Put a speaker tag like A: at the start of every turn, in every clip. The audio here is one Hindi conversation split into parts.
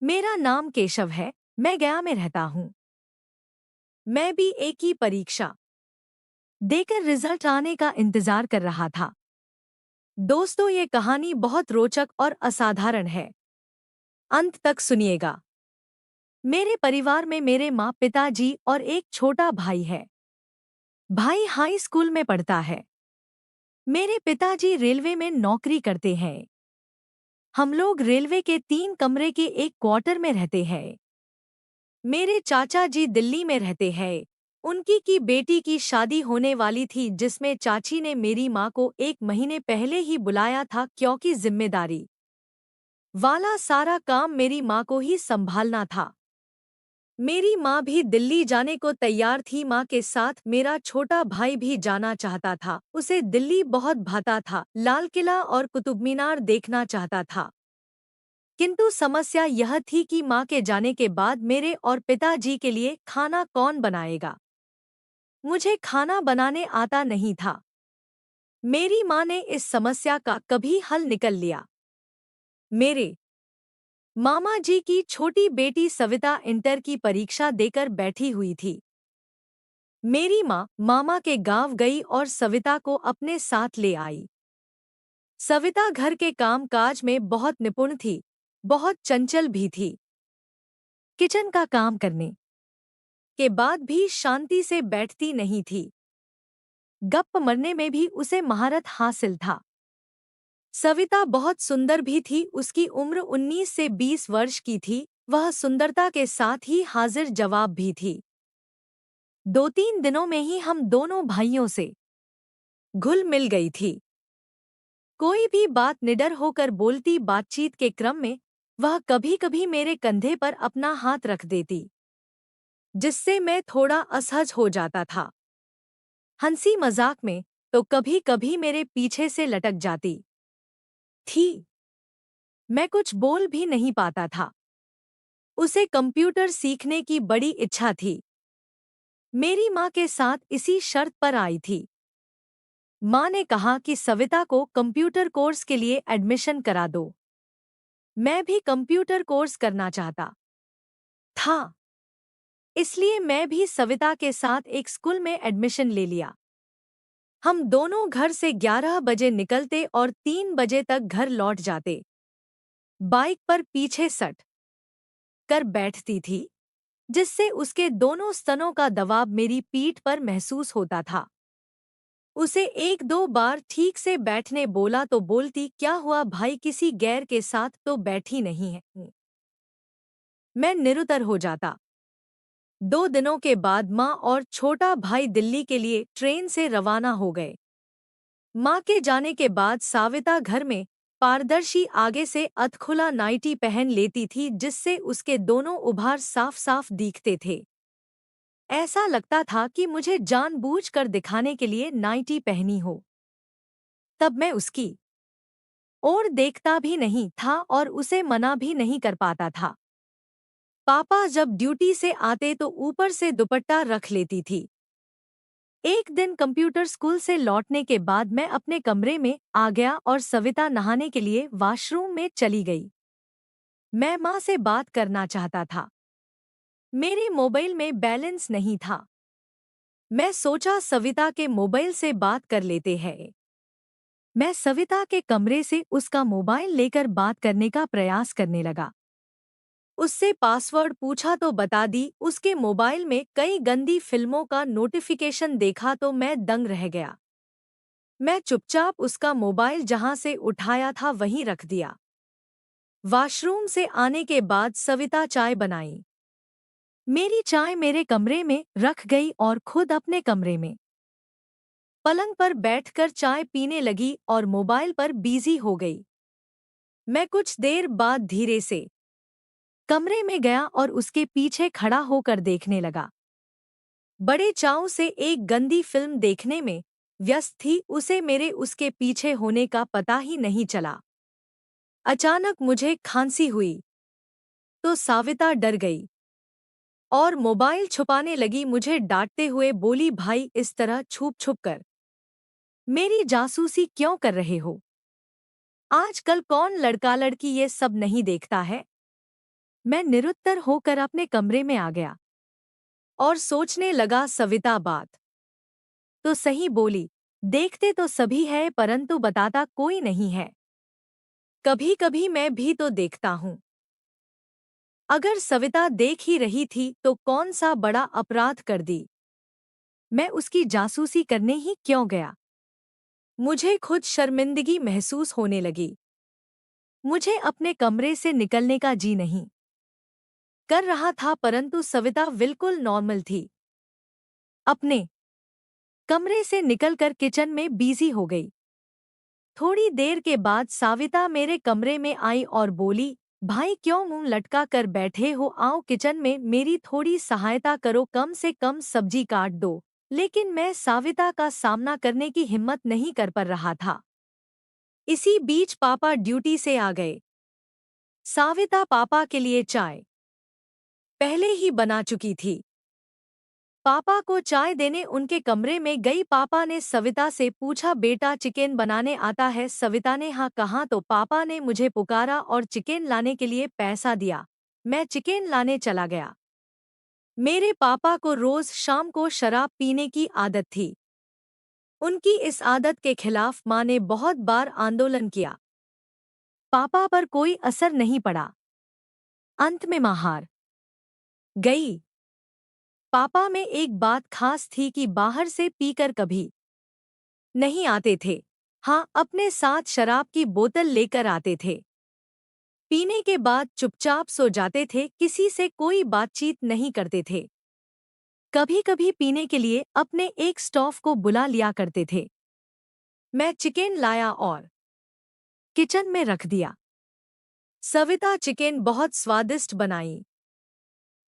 A: मेरा नाम केशव है। मैं गया में रहता हूँ। मैं भी एक ही परीक्षा देकर रिजल्ट आने का इंतजार कर रहा था। दोस्तों, ये कहानी बहुत रोचक और असाधारण है। अंत तक सुनिएगा। मेरे परिवार में मेरे माँ, पिताजी और एक छोटा भाई है। भाई हाई स्कूल में पढ़ता है। मेरे पिताजी रेलवे में नौकरी करते हैं। हम लोग रेलवे के 3 कमरे के एक क्वार्टर में रहते हैं। मेरे चाचा जी दिल्ली में रहते हैं। उनकी की बेटी की शादी होने वाली थी, जिसमें चाची ने मेरी माँ को 1 महीने पहले ही बुलाया था, क्योंकि जिम्मेदारी वाला सारा काम मेरी माँ को ही संभालना था। मेरी माँ भी दिल्ली जाने को तैयार थी। माँ के साथ मेरा छोटा भाई भी जाना चाहता था। उसे दिल्ली बहुत भाता था। लाल किला और कुतुब मीनार देखना चाहता था। किंतु समस्या यह थी कि माँ के जाने के बाद मेरे और पिताजी के लिए खाना कौन बनाएगा। मुझे खाना बनाने आता नहीं था। मेरी माँ ने इस समस्या का कभी हल निकल लिया। मेरे मामा जी की छोटी बेटी सविता इंटर की परीक्षा देकर बैठी हुई थी। मेरी माँ मामा के गांव गई और सविता को अपने साथ ले आई। सविता घर के काम काज में बहुत निपुण थी, बहुत चंचल भी थी। किचन का काम करने के बाद भी शांति से बैठती नहीं थी। गप्प मरने में भी उसे महारत हासिल था। सविता बहुत सुंदर भी थी। उसकी उम्र 19 से 20 वर्ष की थी। वह सुंदरता के साथ ही हाजिर जवाब भी थी। 2-3 दिनों में ही हम दोनों भाइयों से घुल मिल गई थी। कोई भी बात निडर होकर बोलती। बातचीत के क्रम में वह कभी-कभी मेरे कंधे पर अपना हाथ रख देती, जिससे मैं थोड़ा असहज हो जाता था। हंसी मजाक में तो कभी-कभी मेरे पीछे से लटक जाती थी। मैं कुछ बोल भी नहीं पाता था। उसे कंप्यूटर सीखने की बड़ी इच्छा थी। मेरी माँ के साथ इसी शर्त पर आई थी। माँ ने कहा कि सविता को कंप्यूटर कोर्स के लिए एडमिशन करा दो। मैं भी कंप्यूटर कोर्स करना चाहता था, इसलिए मैं भी सविता के साथ एक स्कूल में एडमिशन ले लिया। हम दोनों घर से 11 बजे निकलते और 3 बजे तक घर लौट जाते। बाइक पर पीछे सट कर बैठती थी, जिससे उसके दोनों स्तनों का दबाव मेरी पीठ पर महसूस होता था। उसे 1-2 बार ठीक से बैठने बोला तो बोलती, क्या हुआ भाई, किसी गैर के साथ तो बैठी नहीं है। मैं निरुत्तर हो जाता। 2 दिनों के बाद माँ और छोटा भाई दिल्ली के लिए ट्रेन से रवाना हो गए। माँ के जाने के बाद साविता घर में पारदर्शी आगे से अधखुला नाइटी पहन लेती थी, जिससे उसके दोनों उभार साफ साफ दिखते थे। ऐसा लगता था कि मुझे जानबूझकर दिखाने के लिए नाइटी पहनी हो। तब मैं उसकी ओर देखता भी नहीं था और उसे मना भी नहीं कर पाता था। पापा जब ड्यूटी से आते तो ऊपर से दुपट्टा रख लेती थी। एक दिन कंप्यूटर स्कूल से लौटने के बाद मैं अपने कमरे में आ गया और सविता नहाने के लिए वॉशरूम में चली गई। मैं माँ से बात करना चाहता था। मेरे मोबाइल में बैलेंस नहीं था। मैं सोचा सविता के मोबाइल से बात कर लेते हैं। मैं सविता के कमरे से उसका मोबाइल लेकर बात करने का प्रयास करने लगा। उससे पासवर्ड पूछा तो बता दी। उसके मोबाइल में कई गंदी फिल्मों का नोटिफिकेशन देखा तो मैं दंग रह गया। मैं चुपचाप उसका मोबाइल जहां से उठाया था वहीं रख दिया। वॉशरूम से आने के बाद सविता चाय बनाई। मेरी चाय मेरे कमरे में रख गई और खुद अपने कमरे में पलंग पर बैठकर चाय पीने लगी और मोबाइल पर बिजी हो गई। मैं कुछ देर बाद धीरे से कमरे में गया और उसके पीछे खड़ा होकर देखने लगा। बड़े चाव से एक गंदी फिल्म देखने में व्यस्त थी। उसे मेरे उसके पीछे होने का पता ही नहीं चला। अचानक मुझे खांसी हुई तो साविता डर गई और मोबाइल छुपाने लगी। मुझे डांटते हुए बोली, भाई इस तरह छुप छुप कर मेरी जासूसी क्यों कर रहे हो? आजकल कौन लड़का लड़की ये सब नहीं देखता है। मैं निरुत्तर होकर अपने कमरे में आ गया और सोचने लगा, सविता बात तो सही बोली। देखते तो सभी है परंतु बताता कोई नहीं है। कभी कभी मैं भी तो देखता हूँ। अगर सविता देख ही रही थी तो कौन सा बड़ा अपराध कर दी। मैं उसकी जासूसी करने ही क्यों गया। मुझे खुद शर्मिंदगी महसूस होने लगी। मुझे अपने कमरे से निकलने का जी नहीं कर रहा था परंतु सविता बिल्कुल नॉर्मल थी। अपने कमरे से निकलकर किचन में बिजी हो गई। थोड़ी देर के बाद साविता मेरे कमरे में आई और बोली, भाई क्यों मुंह लटका कर बैठे हो, आओ किचन में मेरी थोड़ी सहायता करो, कम से कम सब्जी काट दो। लेकिन मैं साविता का सामना करने की हिम्मत नहीं कर पा रहा था। इसी बीच पापा ड्यूटी से आ गए। साविता पापा के लिए चाय पहले ही बना चुकी थी। पापा को चाय देने उनके कमरे में गई। पापा ने सविता से पूछा, बेटा चिकन बनाने आता है। सविता ने हाँ कहा तो पापा ने मुझे पुकारा और चिकन लाने के लिए पैसा दिया। मैं चिकन लाने चला गया। मेरे पापा को रोज शाम को शराब पीने की आदत थी। उनकी इस आदत के खिलाफ मां ने बहुत बार आंदोलन किया। पापा पर कोई असर नहीं पड़ा। अंत में मां हार गई। पापा में एक बात खास थी कि बाहर से पीकर कभी नहीं आते थे। हाँ, अपने साथ शराब की बोतल लेकर आते थे। पीने के बाद चुपचाप सो जाते थे, किसी से कोई बातचीत नहीं करते थे। कभी कभी पीने के लिए अपने एक स्टॉफ को बुला लिया करते थे। मैं चिकन लाया और किचन में रख दिया। सविता चिकन बहुत स्वादिष्ट बनाई।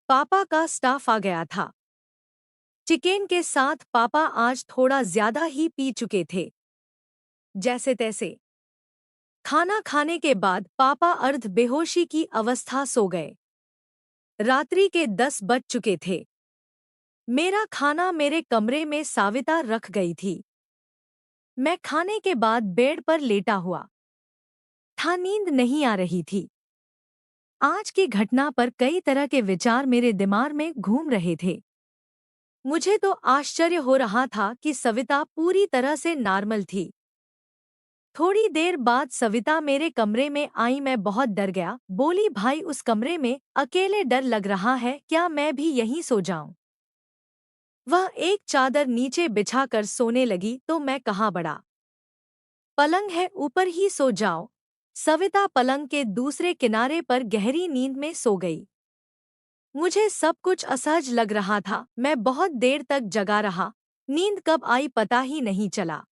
A: पापा का स्टाफ आ गया था। चिकन के साथ पापा आज थोड़ा ज्यादा ही पी चुके थे। जैसे तैसे खाना खाने के बाद पापा अर्ध बेहोशी की अवस्था सो गए। रात्रि के 10 बज चुके थे। मेरा खाना मेरे कमरे में साविता रख गई थी। मैं खाने के बाद बेड पर लेटा हुआ था, नींद नहीं आ रही थी। आज की घटना पर कई तरह के विचार मेरे दिमाग में घूम रहे थे। मुझे तो आश्चर्य हो रहा था कि सविता पूरी तरह से नॉर्मल थी। थोड़ी देर बाद सविता मेरे कमरे में आई। मैं बहुत डर गया। बोली, भाई उस कमरे में अकेले डर लग रहा है क्या, मैं भी यहीं सो जाऊं। वह एक चादर नीचे बिछाकर सोने लगी तो मैं कहा, बड़ा पलंग है ऊपर ही सो जाओ। सविता पलंग के दूसरे किनारे पर गहरी नींद में सो गई। मुझे सब कुछ असहज लग रहा था। मैं बहुत देर तक जगा रहा। नींद कब आई पता ही नहीं चला।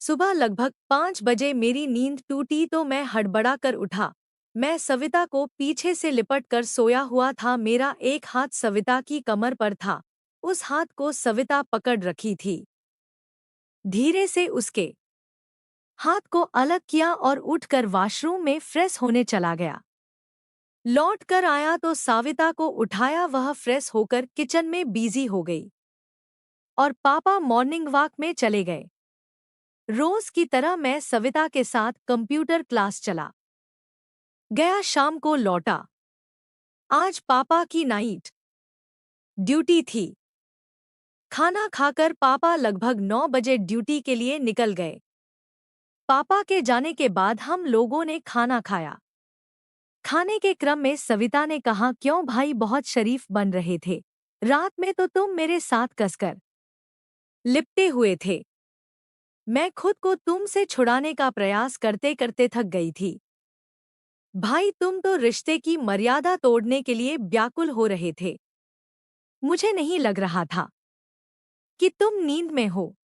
A: सुबह लगभग 5 बजे मेरी नींद टूटी तो मैं हड़बड़ा कर उठा। मैं सविता को पीछे से लिपट कर सोया हुआ था। मेरा एक हाथ सविता की कमर पर था। उस हाथ को सविता पकड़ रखी थी। धीरे से उसके हाथ को अलग किया और उठकर वॉशरूम में फ्रेश होने चला गया। लौट कर आया तो साविता को उठाया। वह फ्रेश होकर किचन में बिजी हो गई और पापा मॉर्निंग वॉक में चले गए। रोज की तरह मैं सविता के साथ कंप्यूटर क्लास चला गया। शाम को लौटा। आज पापा की नाइट ड्यूटी थी। खाना खाकर पापा लगभग 9 बजे ड्यूटी के लिए निकल गए। पापा के जाने के बाद हम लोगों ने खाना खाया। खाने के क्रम में सविता ने कहा, क्यों भाई बहुत शरीफ बन रहे थे। रात में तो तुम मेरे साथ कसकर लिपटे हुए थे। मैं खुद को तुमसे छुड़ाने का प्रयास करते करते थक गई थी। भाई तुम तो रिश्ते की मर्यादा तोड़ने के लिए व्याकुल हो रहे थे। मुझे नहीं लग रहा था कि तुम नींद में हो।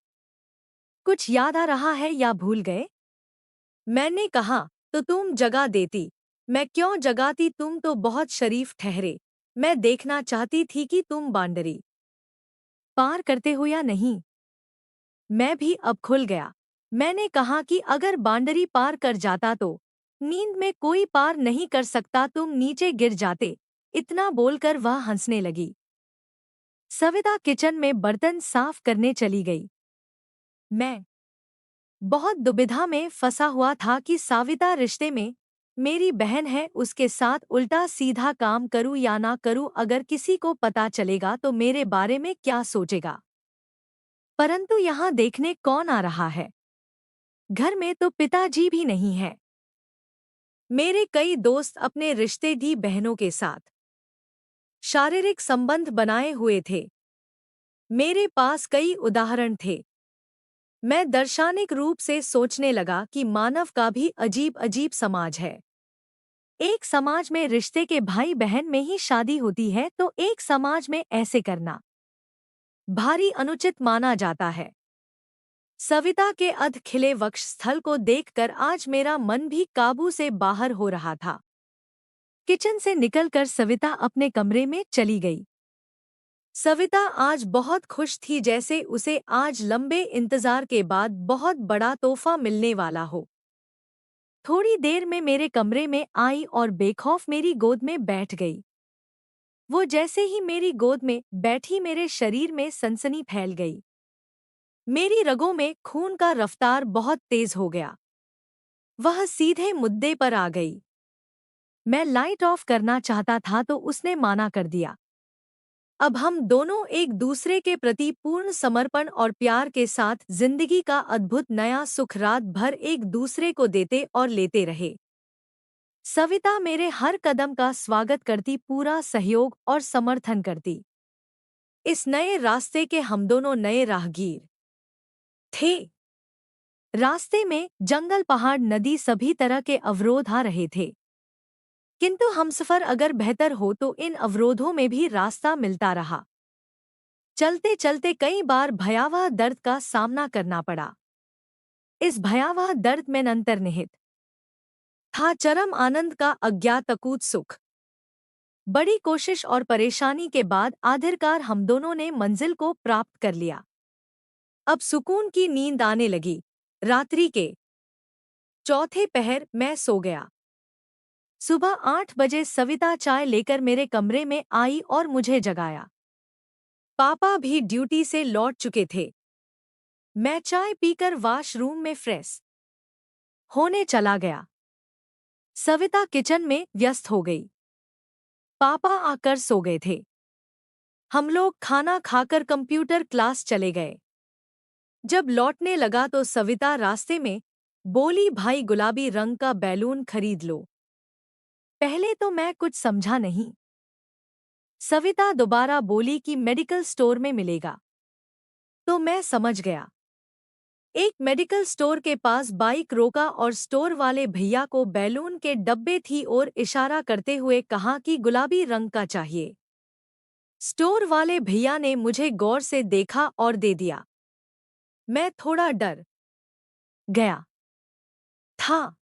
A: कुछ याद आ रहा है या भूल गए। मैंने कहा, तो तुम जगा देती। मैं क्यों जगाती, तुम तो बहुत शरीफ ठहरे। मैं देखना चाहती थी कि तुम बाउंड्री पार करते हो या नहीं। मैं भी अब खुल गया। मैंने कहा कि अगर बाउंड्री पार कर जाता तो नींद में कोई पार नहीं कर सकता, तुम नीचे गिर जाते। इतना बोलकर वह हंसने लगी। सविता किचन में बर्तन साफ करने चली गई। मैं बहुत दुविधा में फंसा हुआ था कि साविता रिश्ते में मेरी बहन है, उसके साथ उल्टा सीधा काम करूं या ना करूं, अगर किसी को पता चलेगा तो मेरे बारे में क्या सोचेगा। परंतु यहाँ देखने कौन आ रहा है? घर में तो पिताजी भी नहीं है। मेरे कई दोस्त अपने रिश्ते दी बहनों के साथ शारीरिक संबंध बनाए हुए थे। मेरे पास कई उदाहरण थे। मैं दार्शनिक रूप से सोचने लगा कि मानव का भी अजीब अजीब समाज है। एक समाज में रिश्ते के भाई बहन में ही शादी होती है, तो एक समाज में ऐसे करना भारी अनुचित माना जाता है। सविता के अध खिले वक्षस्थल को देखकर आज मेरा मन भी काबू से बाहर हो रहा था। किचन से निकलकर सविता अपने कमरे में चली गई। सविता आज बहुत खुश थी, जैसे उसे आज लंबे इंतजार के बाद बहुत बड़ा तोहफा मिलने वाला हो। थोड़ी देर में मेरे कमरे में आई और बेखौफ मेरी गोद में बैठ गई। वो जैसे ही मेरी गोद में बैठी, मेरे शरीर में सनसनी फैल गई। मेरी रगों में खून का रफ्तार बहुत तेज हो गया। वह सीधे मुद्दे पर आ गई। मैं लाइट ऑफ करना चाहता था तो उसने माना कर दिया। अब हम दोनों एक दूसरे के प्रति पूर्ण समर्पण और प्यार के साथ जिंदगी का अद्भुत नया सुख रात भर एक दूसरे को देते और लेते रहे। सविता मेरे हर कदम का स्वागत करती, पूरा सहयोग और समर्थन करती। इस नए रास्ते के हम दोनों नए राहगीर थे। रास्ते में जंगल, पहाड़, नदी, सभी तरह के अवरोध आ रहे थे, किंतु हमसफर अगर बेहतर हो तो इन अवरोधों में भी रास्ता मिलता रहा। चलते चलते कई बार भयावह दर्द का सामना करना पड़ा। इस भयावह दर्द में अंतर्निहित था चरम आनंद का अज्ञात अकूत सुख। बड़ी कोशिश और परेशानी के बाद आखिरकार हम दोनों ने मंजिल को प्राप्त कर लिया। अब सुकून की नींद आने लगी। रात्रि के चौथे पहर मैं सो गया। सुबह 8 बजे सविता चाय लेकर मेरे कमरे में आई और मुझे जगाया। पापा भी ड्यूटी से लौट चुके थे। मैं चाय पीकर वॉशरूम में फ्रेश होने चला गया। सविता किचन में व्यस्त हो गई। पापा आकर सो गए थे। हम लोग खाना खाकर कंप्यूटर क्लास चले गए। जब लौटने लगा तो सविता रास्ते में बोली, भाई गुलाबी रंग का बैलून खरीद लो। पहले तो मैं कुछ समझा नहीं। सविता दोबारा बोली कि मेडिकल स्टोर में मिलेगा, तो मैं समझ गया। एक मेडिकल स्टोर के पास बाइक रोका और स्टोर वाले भैया को बैलून के डब्बे की ओर इशारा करते हुए कहा कि गुलाबी रंग का चाहिए। स्टोर वाले भैया ने मुझे गौर से देखा और दे दिया। मैं थोड़ा डर गया था।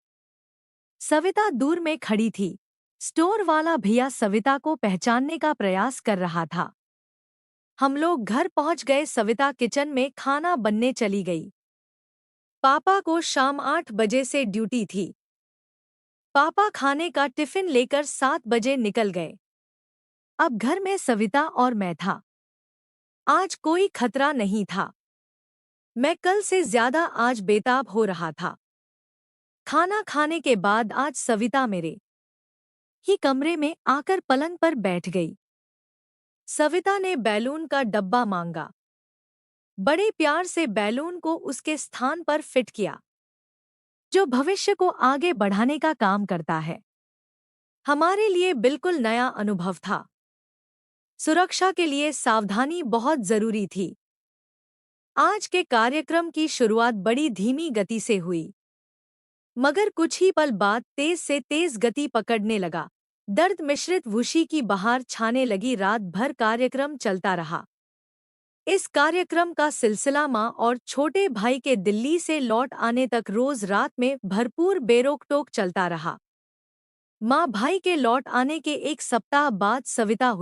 A: सविता दूर में खड़ी थी। स्टोर वाला भैया सविता को पहचानने का प्रयास कर रहा था। हम लोग घर पहुंच गए। सविता किचन में खाना बनने चली गई। पापा को शाम 8 बजे से ड्यूटी थी। पापा खाने का टिफिन लेकर 7 बजे निकल गए। अब घर में सविता और मैं था। आज कोई खतरा नहीं था। मैं कल से ज्यादा आज बेताब हो रहा था। खाना खाने के बाद आज सविता मेरे ही कमरे में आकर पलंग पर बैठ गई। सविता ने बैलून का डब्बा मांगा। बड़े प्यार से बैलून को उसके स्थान पर फिट किया, जो भविष्य को आगे बढ़ाने का काम करता है। हमारे लिए बिल्कुल नया अनुभव था। सुरक्षा के लिए सावधानी बहुत जरूरी थी। आज के कार्यक्रम की शुरुआत बड़ी धीमी गति से हुई, मगर कुछ ही पल बाद तेज से तेज गति पकड़ने लगा। दर्द मिश्रित खुशी की बहार छाने लगी। रात भर कार्यक्रम चलता रहा। इस कार्यक्रम का सिलसिला माँ और छोटे भाई के दिल्ली से लौट आने तक रोज रात में भरपूर बेरोक-टोक चलता रहा। माँ भाई के लौट आने के एक सप्ताह बाद सविता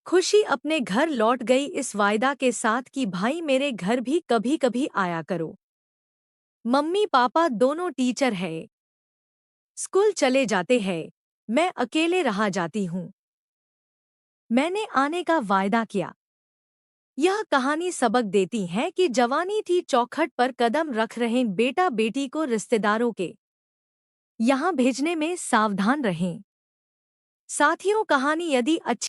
A: खुशी अपने घर लौट गई, इस वायदा के साथ कि भाई मेरे घर भी कभी कभी आया करो। मम्मी पापा दोनों टीचर हैं, स्कूल चले जाते हैं, मैं अकेले रहा जाती हूँ। मैंने आने का वायदा किया। यह कहानी सबक देती है कि जवानी थी चौखट पर कदम रख रहे बेटा बेटी को रिश्तेदारों के यहाँ भेजने में सावधान रहें। साथियों, कहानी यदि अच्छी